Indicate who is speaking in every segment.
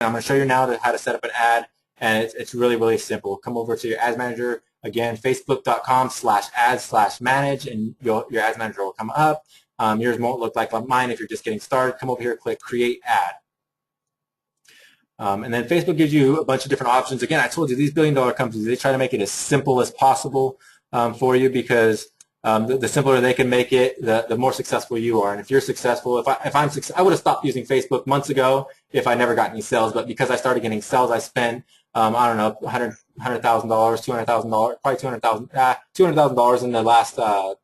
Speaker 1: I'm going to show you now how to set up an ad, and it's really, really simple. Come over to your Ads Manager, again, facebook.com/ads/manage, and your Ads Manager will come up. Yours won't look like mine if you're just getting started. Come over here, click Create Ad. And then Facebook gives you a bunch of different options. Again, I told you these billion-dollar companies, they try to make it as simple as possible for you, because the simpler they can make it, the more successful you are. And if you're successful, I would have stopped using Facebook months ago if I never got any sales. But because I started getting sales, I spent I don't know, $100,000, $200,000, probably $200,000 in the last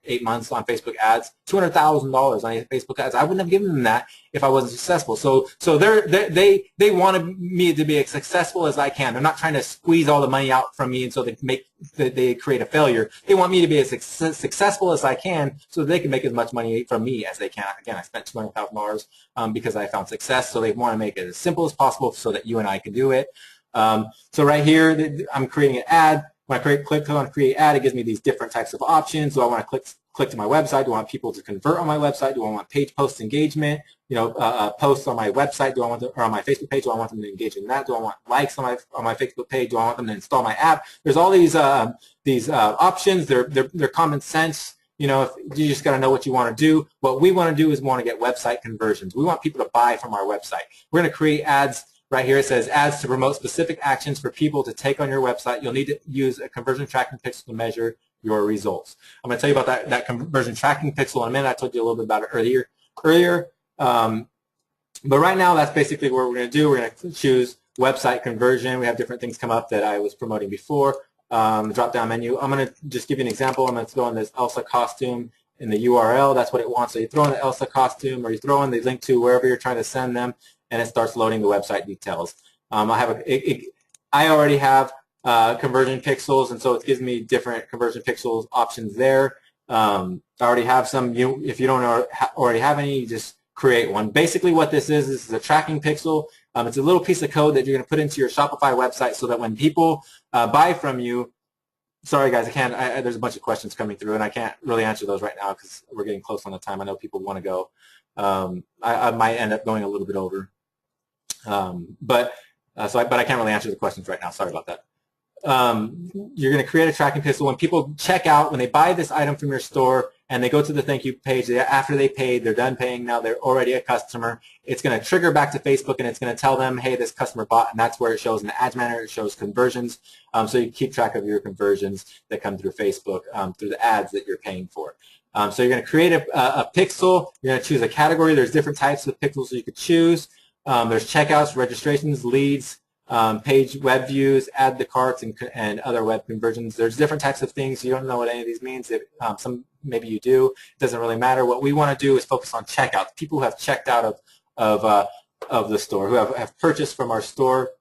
Speaker 1: 8 months on Facebook ads. $200,000 on Facebook ads. I wouldn't have given them that if I wasn't successful. So they wanted me to be as successful as I can. They're not trying to squeeze all the money out from me, and so they create a failure. They want me to be as successful as I can, so they can make as much money from me as they can. Again, I spent $200,000 because I found success. So they want to make it as simple as possible so that you and I can do it. So right here, I'm creating an ad. When I click on Create Ad, it gives me these different types of options. Do I want to click to my website? Do I want people to convert on my website? Do I want page post engagement? Posts on my website? Do I want or on my Facebook page? Do I want them to engage in that? Do I want likes on my Facebook page? Do I want them to install my app? There's all these options. They're common sense. You just got to know what you want to do. What we want to do is we want to get website conversions. We want people to buy from our website. We're going to create ads. Right here it says ads to promote specific actions for people to take on your website. You'll need to use a conversion tracking pixel to measure your results. I'm going to tell you about that conversion tracking pixel in a minute. I told you a little bit about it earlier. But right now, that's basically what we're going to do. We're going to choose website conversion. We have different things come up that I was promoting before. The drop-down menu. I'm going to just give you an example. I'm going to throw in this Elsa costume in the URL. That's what it wants. So you throw in the Elsa costume, or you throw in the link to wherever you're trying to send them, and it starts loading the website details. I already have conversion pixels, and so it gives me different conversion pixels options there. I already have some. If you don't already have any, you just create one. Basically what this is a tracking pixel. It's a little piece of code that you're going to put into your Shopify website so that when people buy from you, sorry guys, there's a bunch of questions coming through, and I can't really answer those right now because we're getting close on the time. I know people want to go. I might end up going a little bit over. But I can't really answer the questions right now. Sorry about that. You're going to create a tracking pixel. When people check out, when they buy this item from your store and they go to the thank you page, after they paid, they're done paying now, they're already a customer, it's going to trigger back to Facebook, and it's going to tell them, hey, this customer bought, and that's where it shows in the Ads Manager. It shows conversions. So you keep track of your conversions that come through Facebook through the ads that you're paying for. So you're going to create a pixel. You're going to choose a category. There's different types of pixels you could choose. There's checkouts, registrations, leads, page web views, add to carts, and other web conversions. There's different types of things. You don't know what any of these means. Some maybe you do. It doesn't really matter. What we want to do is focus on checkouts. People who have checked out of the store, who have purchased from our store.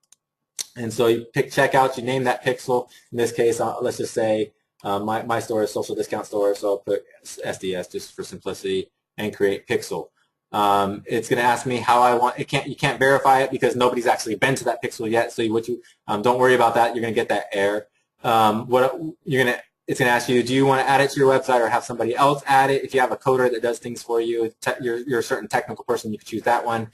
Speaker 1: And so you pick checkouts. You name that pixel. In this case, let's just say my store is Social Discount Store, so I'll put SDS just for simplicity and create pixel. It's going to ask me how I want. You can't verify it because nobody's actually been to that pixel yet. So don't worry about that. You're going to get that error. It's going to ask you, do you want to add it to your website or have somebody else add it? If you have a coder that does things for you, you're a certain technical person, you can choose that one.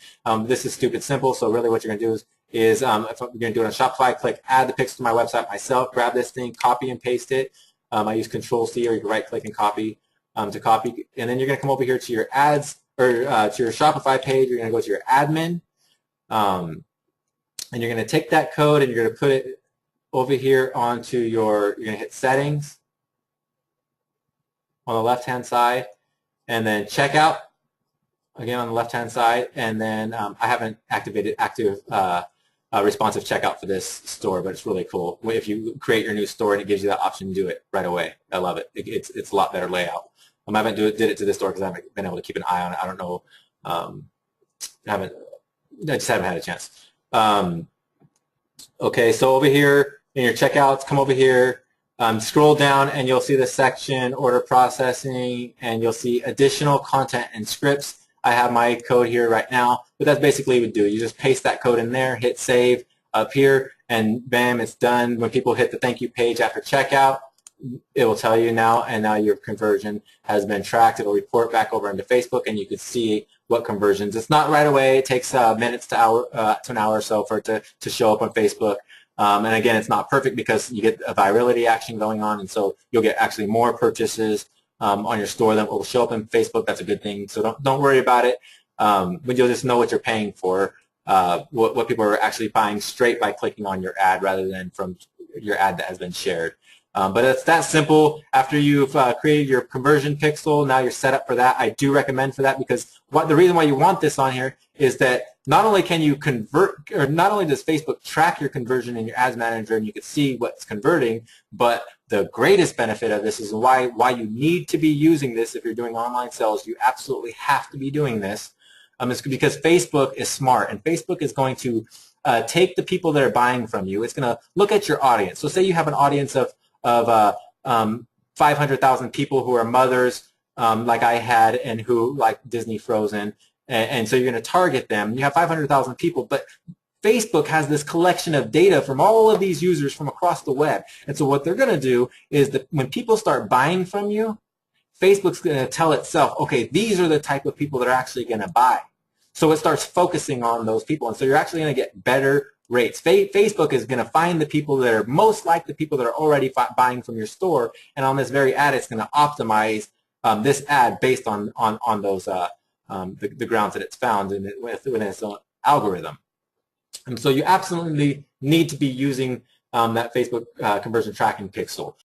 Speaker 1: This is stupid simple. So really, what you're going to do is if you're going to do it on Shopify, click Add the pixel to my website myself. Grab this thing, copy and paste it. I use Control-C, or you can right-click and copy to copy. And then you're going to come over here to your ads, or to your Shopify page. You're going to go to your admin, and you're going to take that code and you're going to put it over here onto you're going to hit settings on the left-hand side, and then checkout again on the left-hand side. And then I haven't activated active responsive checkout for this store, but it's really cool. If you create your new store and it gives you that option, do it right away. I love it. It's a lot better layout. I haven't did it to this store because I haven't been able to keep an eye on it. I don't know. I just haven't had a chance. Okay, so over here in your checkouts, come over here, scroll down, and you'll see the section Order Processing, and you'll see Additional Content and Scripts. I have my code here right now, but that's basically what you do. You just paste that code in there, hit Save up here, and bam, it's done. When people hit the thank you page after checkout, it will tell you now, and now your conversion has been tracked. It'll report back over into Facebook, and you can see what conversions. It's not right away. It takes minutes to an hour or so for it to show up on Facebook. And again, it's not perfect because you get a virality action going on, and so you'll get actually more purchases on your store than will show up in Facebook. That's a good thing. So don't worry about it. But you'll just know what you're paying for, what people are actually buying straight by clicking on your ad rather than from your ad that has been shared. But it's that simple. After you've created your conversion pixel, now you're set up for that. I do recommend for that because the reason why you want this on here is that not only can you convert, or not only does Facebook track your conversion in your ads manager and you can see what's converting, but the greatest benefit of this is why you need to be using this if you're doing online sales. You absolutely have to be doing this. It's because Facebook is smart, and Facebook is going to take the people that are buying from you. It's going to look at your audience. So say you have an audience of 500,000 people who are mothers like I had and who like Disney Frozen, and so you're going to target them. You have 500,000 people, but Facebook has this collection of data from all of these users from across the web. And so what they're going to do is that when people start buying from you, Facebook's going to tell itself, okay, these are the type of people that are actually going to buy. So it starts focusing on those people, and so you're actually going to get better rates. Facebook is going to find the people that are most like the people that are already buying from your store, and on this very ad, it's going to optimize this ad based on those the grounds that it's found within its own algorithm. And so you absolutely need to be using that Facebook conversion tracking pixel.